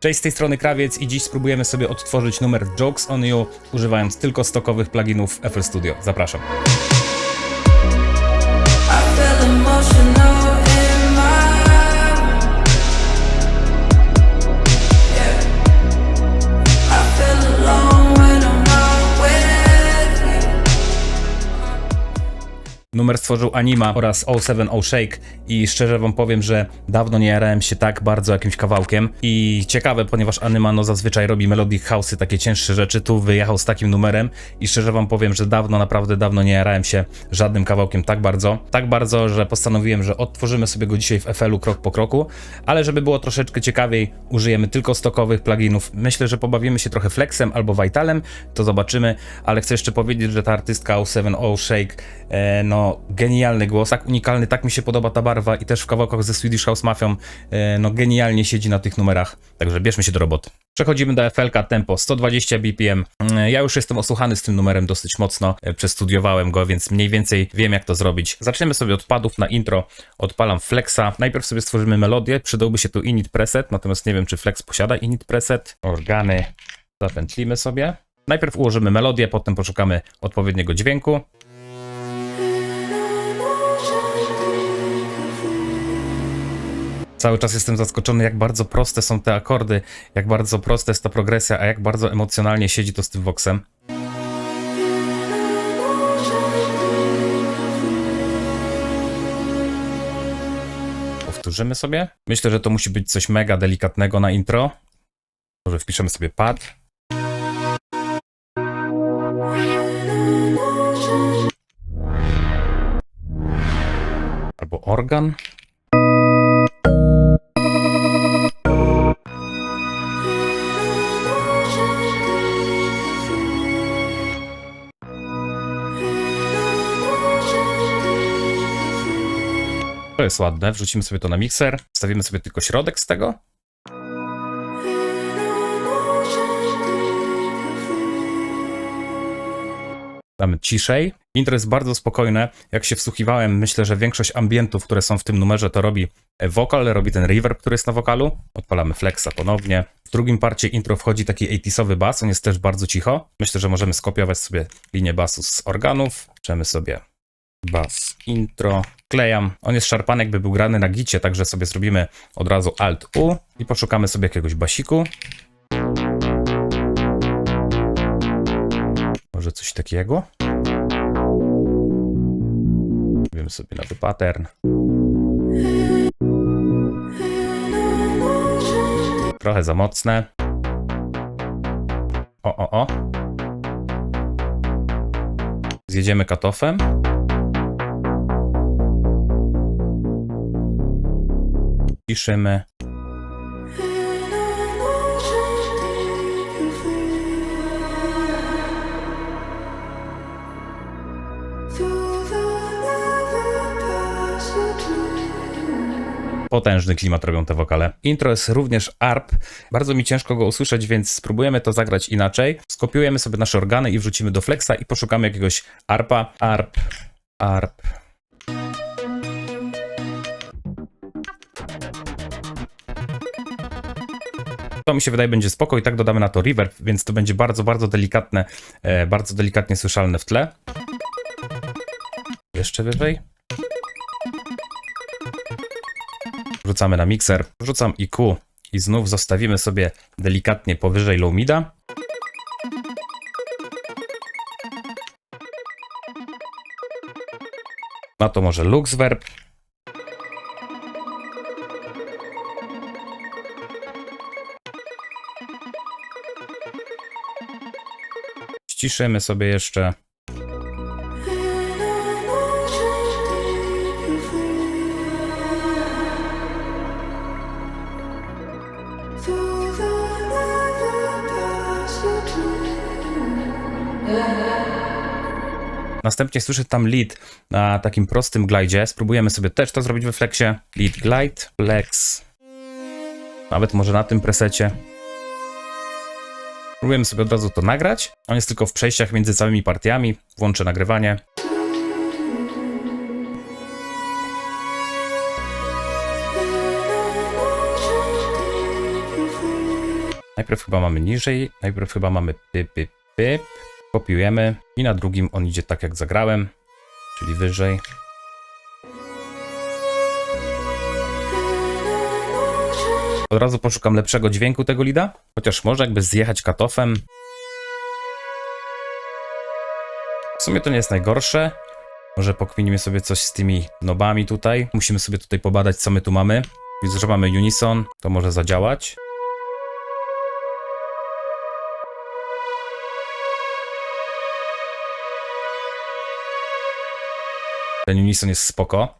Cześć, z tej strony Krawiec i dziś spróbujemy sobie odtworzyć numer Jokes on You, używając tylko stokowych pluginów FL Studio. Zapraszam. Numer stworzył Anima oraz 07 Shake i szczerze wam powiem, że dawno nie jarałem się tak bardzo jakimś kawałkiem i ciekawe, ponieważ Anima no zazwyczaj robi melodic house'y, takie cięższe rzeczy, tu wyjechał z takim numerem i szczerze wam powiem, że naprawdę dawno nie jarałem się żadnym kawałkiem tak bardzo, że postanowiłem, że odtworzymy sobie go dzisiaj w FL-u krok po kroku, ale żeby było troszeczkę ciekawiej, użyjemy tylko stokowych pluginów. Myślę, że pobawimy się trochę Flexem albo Vitalem, to zobaczymy, ale chcę jeszcze powiedzieć, że ta artystka 07 Shake, no genialny głos, tak unikalny, tak mi się podoba ta barwa i też w kawałkach ze Swedish House Mafią, no genialnie siedzi na tych numerach, także bierzmy się do roboty. Przechodzimy do FL-ka, tempo 120 BPM. Ja już jestem osłuchany z tym numerem dosyć mocno, przestudiowałem go, więc mniej więcej wiem jak to zrobić. Zaczniemy sobie od padów na intro, odpalam Flexa, najpierw sobie stworzymy melodię, przydałby się tu init preset, natomiast nie wiem czy Flex posiada init preset. Organy zapętlimy sobie. Najpierw ułożymy melodię, potem poszukamy odpowiedniego dźwięku. Cały czas jestem zaskoczony, jak bardzo proste są te akordy, jak bardzo prosta jest ta progresja, a jak bardzo emocjonalnie siedzi to z tym voxem. Powtórzymy sobie. Myślę, że to musi być coś mega delikatnego na intro. Może wpiszemy sobie pad. Albo organ. To jest ładne, wrzucimy sobie to na mikser, wstawimy sobie tylko środek z tego. Damy ciszej. Intro jest bardzo spokojne. Jak się wsłuchiwałem, myślę, że większość ambientów, które są w tym numerze, to robi wokal, robi ten reverb, który jest na wokalu. Odpalamy Flexa ponownie. W drugim parcie intro wchodzi taki 80sowy bas, on jest też bardzo cicho. Myślę, że możemy skopiować sobie linię basu z organów. Piszemy sobie bas, intro, klejam. On jest szarpany, jakby był grany na gicie, także sobie zrobimy od razu Alt-U i poszukamy sobie jakiegoś basiku. Może coś takiego. Robimy sobie nowy pattern. Trochę za mocne. O. Zjedziemy cutoffem. Piszymy. Potężny klimat robią te wokale. Intro jest również ARP. Bardzo mi ciężko go usłyszeć, więc spróbujemy to zagrać inaczej. Skopiujemy sobie nasze organy i wrzucimy do Flexa i poszukamy jakiegoś ARPa. ARP. To mi się wydaje będzie spoko i tak dodamy na to reverb, więc to będzie bardzo delikatne, bardzo delikatnie słyszalne w tle. Jeszcze wyżej. Wrzucamy na mikser, wrzucam IQ i znów zostawimy sobie delikatnie powyżej low mida. Na to może Luxverb. Ściszymy sobie jeszcze. Następnie słyszę tam lead na takim prostym glidzie. Spróbujemy sobie też to zrobić we Flexie. Lead glide, Flex. Nawet może na tym presecie. Spróbujemy sobie od razu to nagrać. On jest tylko w przejściach między całymi partiami. Włączę nagrywanie. Najpierw chyba mamy niżej, najpierw chyba mamy pyp. Kopiujemy i na drugim on idzie tak jak zagrałem, czyli wyżej. Od razu poszukam lepszego dźwięku tego lida, chociaż może jakby zjechać cutoffem. W sumie to nie jest najgorsze. Może pokminimy sobie coś z tymi nobami tutaj. Musimy sobie tutaj pobadać, co my tu mamy. Widzę, że mamy unison, to może zadziałać. Ten unison jest spoko.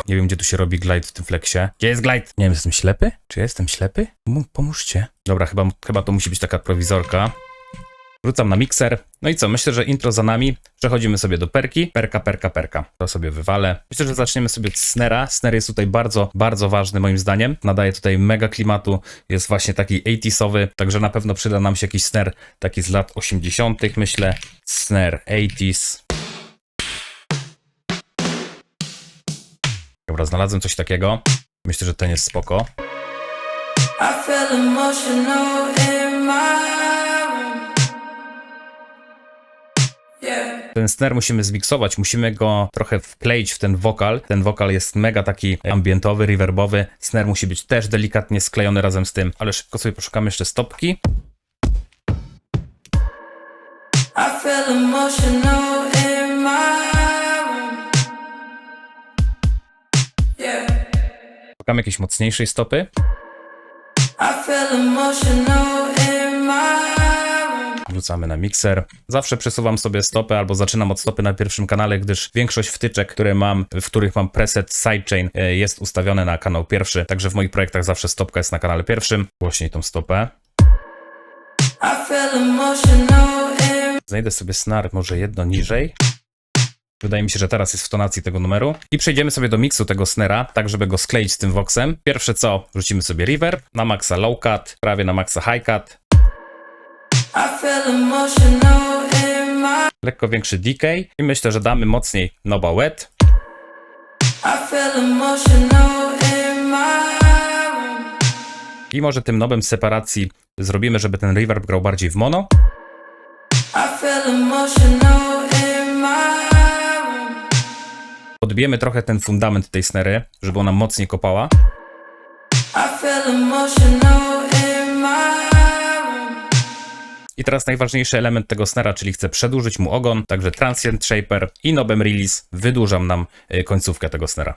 Nie wiem, gdzie tu się robi glide w tym flexie. Gdzie jest glide? Nie wiem, jestem ślepy? Czy ja jestem ślepy? Pomóżcie. Dobra, chyba to musi być taka prowizorka. Wrzucam na mikser. No i co? Myślę, że intro za nami. Przechodzimy sobie do perki. Perka. To sobie wywalę. Myślę, że zaczniemy sobie od snera. Snare jest tutaj bardzo, bardzo ważny moim zdaniem. Nadaje tutaj mega klimatu. Jest właśnie taki 80sowy. Także na pewno przyda nam się jakiś snare taki z lat 80. myślę. Snare 80s. Dobra, znalazłem coś takiego. Myślę, że ten jest spoko. Ten snare musimy zmiksować, musimy go trochę wkleić w ten wokal. Ten wokal jest mega taki ambientowy, reverbowy. Snare musi być też delikatnie sklejony razem z tym, ale szybko sobie poszukamy jeszcze stopki. Szukamy jakiejś mocniejszej stopy. Wrzucamy na mikser. Zawsze przesuwam sobie stopę albo zaczynam od stopy na pierwszym kanale, gdyż większość wtyczek, w których mam preset sidechain, jest ustawione na kanał pierwszy. Także w moich projektach zawsze stopka jest na kanale pierwszym. Głośniej tą stopę. Znajdę sobie snare może jedno niżej. Wydaje mi się, że teraz jest w tonacji tego numeru. I przejdziemy sobie do miksu tego snera, tak żeby go skleić z tym voxem. Pierwsze co, rzucimy sobie reverb, na maksa low cut, prawie na maksa high cut. Lekko większy decay i myślę, że damy mocniej noba wet. I może tym nobem separacji zrobimy, żeby ten reverb grał bardziej w mono. Odbijemy trochę ten fundament tej snary, żeby ona mocniej kopała. I teraz najważniejszy element tego snara, czyli chcę przedłużyć mu ogon, także transient shaper i nobem release wydłużam nam końcówkę tego snara.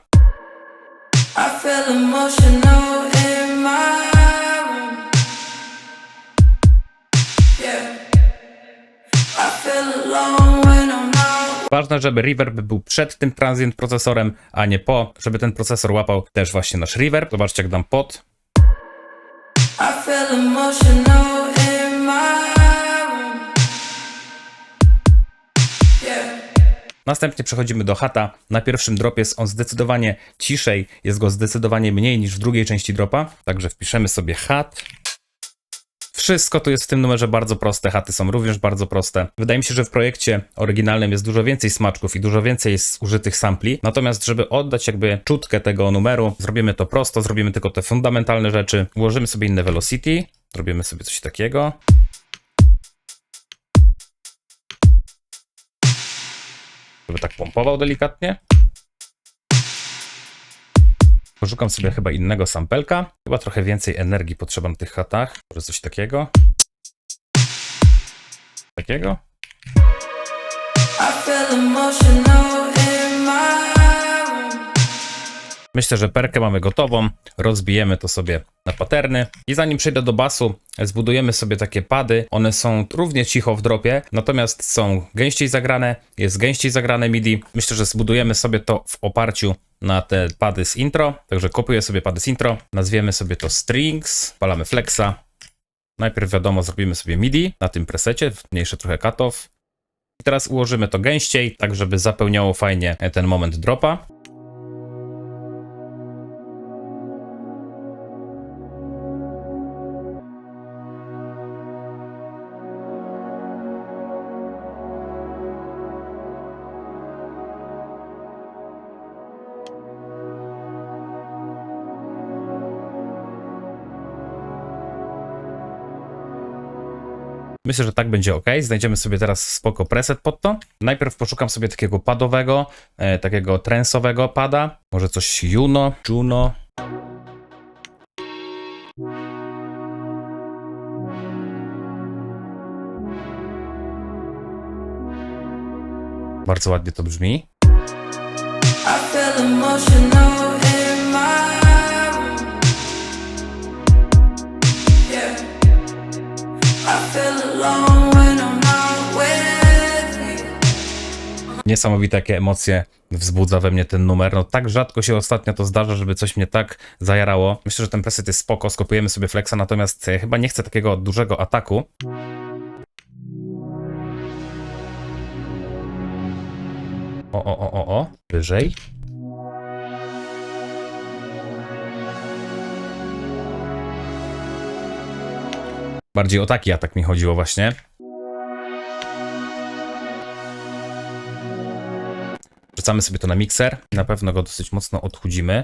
Ważne, żeby reverb był przed tym transient procesorem, a nie po, żeby ten procesor łapał też właśnie nasz reverb. Zobaczcie, jak dam pod. Następnie przechodzimy do hata. Na pierwszym dropie jest on zdecydowanie ciszej, jest go zdecydowanie mniej niż w drugiej części dropa, także wpiszemy sobie hat. Wszystko tu jest w tym numerze bardzo proste, haty są również bardzo proste. Wydaje mi się, że w projekcie oryginalnym jest dużo więcej smaczków i dużo więcej jest użytych sampli. Natomiast, żeby oddać jakby czutkę tego numeru, zrobimy to prosto, zrobimy tylko te fundamentalne rzeczy. Ułożymy sobie inne velocity, zrobimy sobie coś takiego. Żeby tak pompował delikatnie. Poszukam sobie chyba innego sampelka. Chyba trochę więcej energii potrzeba na tych hatach. Może coś takiego. Takiego. Myślę, że perkę mamy gotową. Rozbijemy to sobie na paterny. I zanim przejdę do basu, zbudujemy sobie takie pady. One są równie cicho w dropie, natomiast są gęściej zagrane. Jest gęściej zagrane MIDI. Myślę, że zbudujemy sobie to w oparciu na te pady z intro. Także kopiuję sobie pady z intro. Nazwiemy sobie to strings. Palamy flexa. Najpierw wiadomo, zrobimy sobie MIDI na tym presecie. Mniejszy trochę cutoff. I teraz ułożymy to gęściej, tak żeby zapełniało fajnie ten moment dropa. Myślę, że tak będzie ok. Znajdziemy sobie teraz spoko preset pod to. Najpierw poszukam sobie takiego padowego, takiego trensowego pada. Może coś Juno. Bardzo ładnie to brzmi. I feel emotional in my room. Yeah. I feel alone when I'm not with you. Niesamowite, jakie emocje wzbudza we mnie ten numer. No tak rzadko się ostatnio to zdarza, żeby coś mnie tak zajarało. Myślę, że ten preset jest spoko, skopiujemy sobie flexa, natomiast chyba nie chcę takiego dużego ataku. O. Wyżej. Bardziej o taki atak mi chodziło właśnie. Wrzucamy sobie to na mikser. Na pewno go dosyć mocno odchudzimy.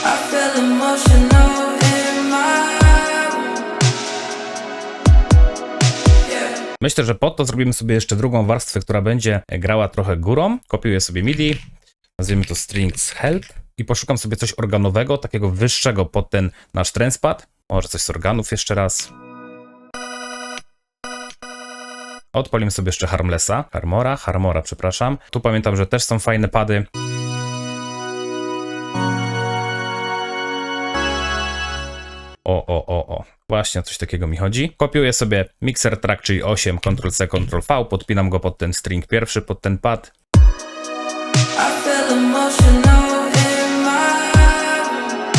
I feel emotional in my room. Yeah. Myślę, że pod to zrobimy sobie jeszcze drugą warstwę, która będzie grała trochę górą. Kopiuję sobie MIDI, nazwijmy to strings help i poszukam sobie coś organowego, takiego wyższego pod ten nasz transpad. Może coś z organów jeszcze raz. Odpalimy sobie jeszcze Harmlessa. Harmora, przepraszam. Tu pamiętam, że też są fajne pady. O. Właśnie o coś takiego mi chodzi. Kopiuję sobie mixer track, czyli 8, Ctrl-C, Ctrl-V, podpinam go pod ten string pierwszy, pod ten pad. I feel emotional in my room.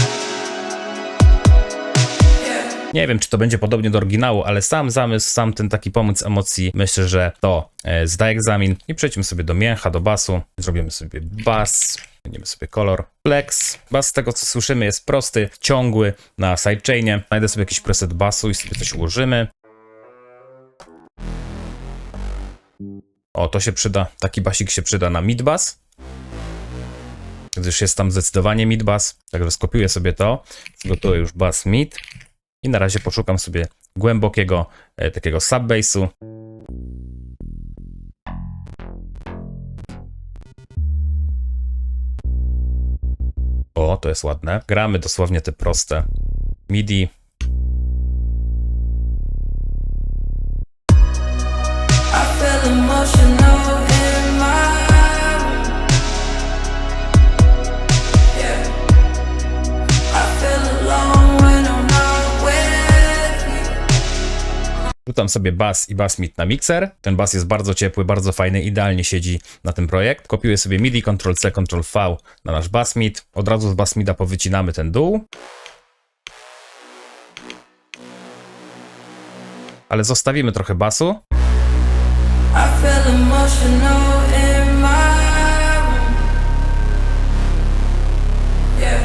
Yeah. Nie wiem, czy to będzie podobnie do oryginału, ale sam zamysł, sam ten taki pomysł emocji, myślę, że to zda egzamin. I przejdźmy sobie do mięcha, do basu. Zrobimy sobie bas, zmienimy sobie kolor. Flex. Bas z tego, co słyszymy, jest prosty, ciągły na sidechainie. Znajdę sobie jakiś preset basu i sobie coś ułożymy. O, to się przyda, taki basik się przyda na mid bass, gdyż jest tam zdecydowanie mid bass, także skopiuję sobie to, zgotuję już bass mid i na razie poszukam sobie głębokiego takiego subbassu. O, to jest ładne. Gramy dosłownie te proste MIDI. I feel emotional in my room. Yeah. I feel alone when I'm not with you. Rzucam sobie bass i bass mid na mikser. Ten bass jest bardzo ciepły, bardzo fajny, idealnie siedzi na ten projekt. Kopiuję sobie MIDI, Ctrl-C, Ctrl-V na nasz bass mid. Od razu z bass mida powycinamy ten dół. Ale zostawimy trochę basu. I feel emotional in my room. Yeah.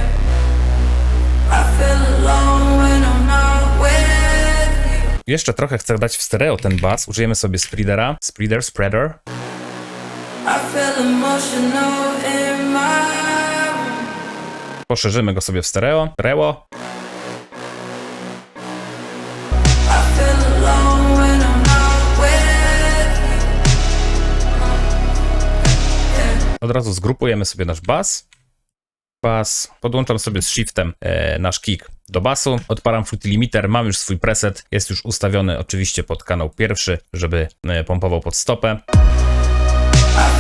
I feel alone when I'm not with you. Jeszcze trochę chcę dać w stereo ten bass. Użyjemy sobie spreadera. Spreader. I feel emotional in my room. Poszerzymy go sobie w stereo. I feel alone when I'm not with you. Od razu zgrupujemy sobie nasz bass. Podłączam sobie z shiftem nasz kick do basu. Odpalam Fruity Limiter, mam już swój preset. Jest już ustawiony oczywiście pod kanał pierwszy, żeby pompował pod stopę. I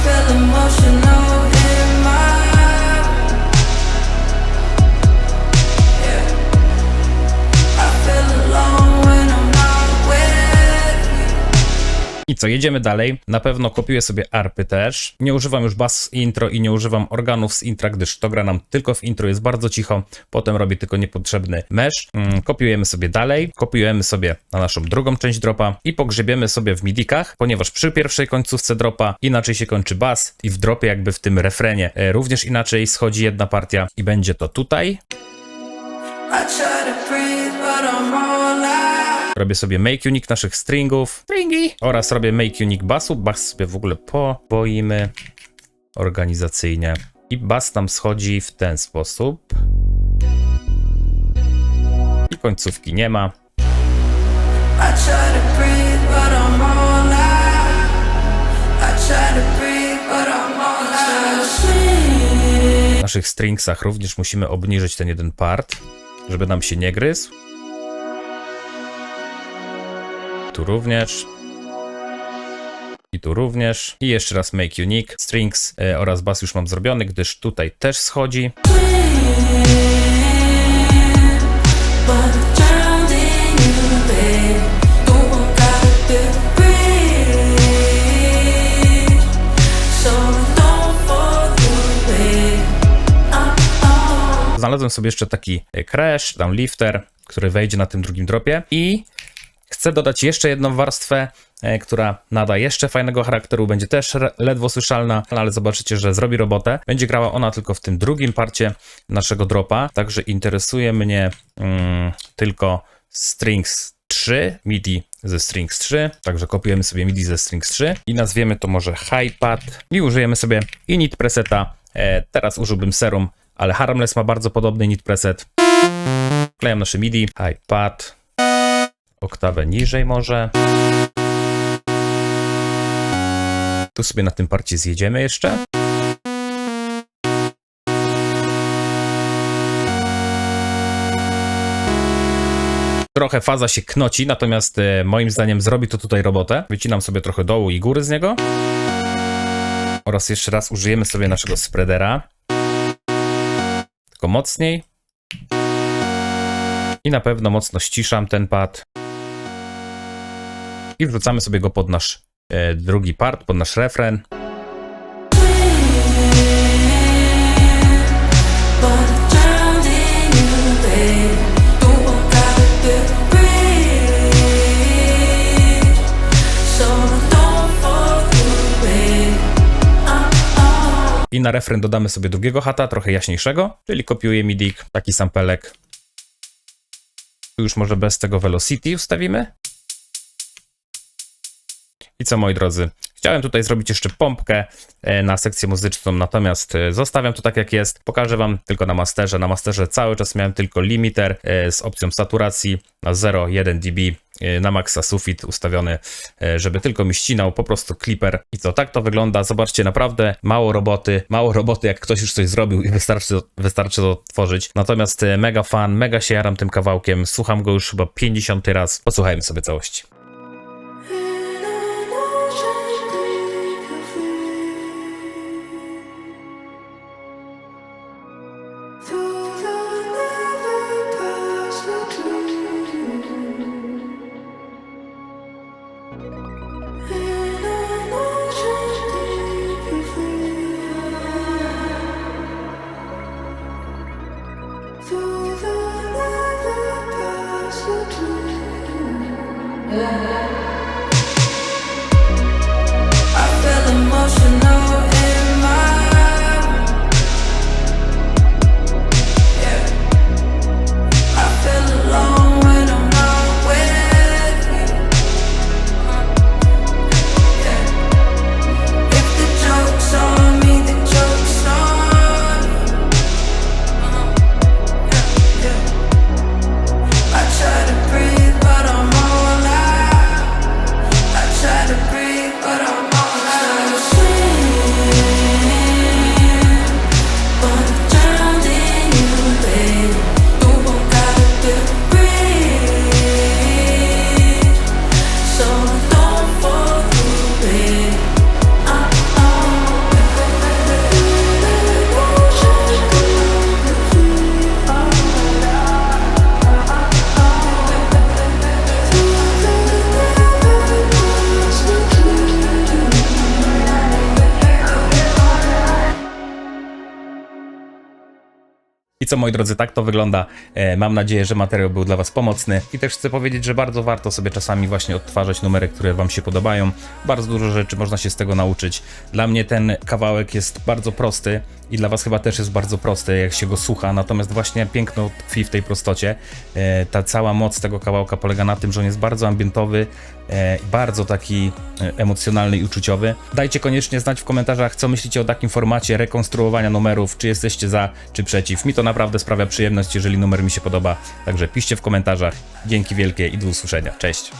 feel emotional in my room. Yeah. I feel alone when I'm not with you. I co, jedziemy dalej. Na pewno kopiuję sobie arpy też. Nie używam już bass intro i nie używam organów z intra, gdyż to gra nam tylko w intro, jest bardzo cicho. Potem robię tylko niepotrzebny mesh. Kopiujemy sobie dalej. Kopiujemy sobie na naszą drugą część dropa i pogrzebiemy sobie w midikach, ponieważ przy pierwszej końcówce dropa inaczej się kończy bass i w dropie jakby w tym refrenie również inaczej schodzi jedna partia i będzie to tutaj. I try to breathe, but I'm all out. Robię sobie make unique naszych stringów oraz robię make unique bassu. Bass sobie w ogóle poboimy organizacyjnie. I bass tam schodzi w ten sposób. I końcówki nie ma. I try to breathe, but I'm all out. I try to breathe, but I'm all out. W naszych stringsach również musimy obniżyć ten jeden part, żeby nam się nie gryzł. Tu również. I tu również. I jeszcze raz make unique. Strings oraz bass już mam zrobiony, gdyż tutaj też schodzi. Znalazłem sobie jeszcze taki crash, tam lifter, który wejdzie na tym drugim dropie i chcę dodać jeszcze jedną warstwę, która nada jeszcze fajnego charakteru, będzie też ledwo słyszalna, ale zobaczycie, że zrobi robotę. Będzie grała ona tylko w tym drugim parcie naszego dropa, także interesuje mnie tylko strings 3, MIDI ze strings 3, także kopiujemy sobie MIDI ze strings 3 i nazwiemy to może high pad i użyjemy sobie init preseta, teraz użyłbym serum, ale Harmless ma bardzo podobny init preset. Wklejam nasze MIDI, high pad, oktawę niżej może. Tu sobie na tym parcie zjedziemy jeszcze. Trochę faza się knoci, natomiast moim zdaniem zrobi to tutaj robotę. Wycinam sobie trochę dołu i góry z niego. Oraz jeszcze raz użyjemy sobie naszego spreadera. Tylko mocniej. I na pewno mocno ściszam ten pad. I wrzucamy sobie go pod nasz drugi part, pod nasz refren. I na refren dodamy sobie drugiego hata, trochę jaśniejszego, czyli kopiuję MIDI, taki sampelek. Tu już może bez tego velocity ustawimy. I co, moi drodzy, chciałem tutaj zrobić jeszcze pompkę na sekcję muzyczną, natomiast zostawiam to tak jak jest. Pokażę wam tylko na masterze. Na masterze cały czas miałem tylko limiter z opcją saturacji na 0,1 dB. Na maksa sufit ustawiony, żeby tylko mi ścinał, po prostu clipper. I co, tak to wygląda. Zobaczcie, naprawdę mało roboty, jak ktoś już coś zrobił i wystarczy to tworzyć. Natomiast mega fan, mega się jaram tym kawałkiem, słucham go już chyba 50 raz. Posłuchajmy sobie całości. I feel emotional in my yeah. I feel alone when I'm not with you. Yeah. If the joke's on me, the joke's on you. Yeah, yeah. I try to breathe, but I'm all out. I try to breathe, but I'm all out of swim. But I'm drowned in you, babe. You won't gotta breathe, so don't fall through it. I co, moi drodzy, tak to wygląda. Mam nadzieję, że materiał był dla was pomocny i też chcę powiedzieć, że bardzo warto sobie czasami właśnie odtwarzać numery, które wam się podobają. Bardzo dużo rzeczy można się z tego nauczyć. Dla mnie ten kawałek jest bardzo prosty i dla was chyba też jest bardzo prosty, jak się go słucha, natomiast właśnie piękno tkwi w tej prostocie. Ta cała moc tego kawałka polega na tym, że on jest bardzo ambientowy, bardzo taki emocjonalny i uczuciowy. Dajcie koniecznie znać w komentarzach, co myślicie o takim formacie rekonstruowania numerów, czy jesteście za, czy przeciw. Mi to naprawdę naprawdę sprawia przyjemność, jeżeli numer mi się podoba. Także piszcie w komentarzach. Dzięki wielkie i do usłyszenia. Cześć!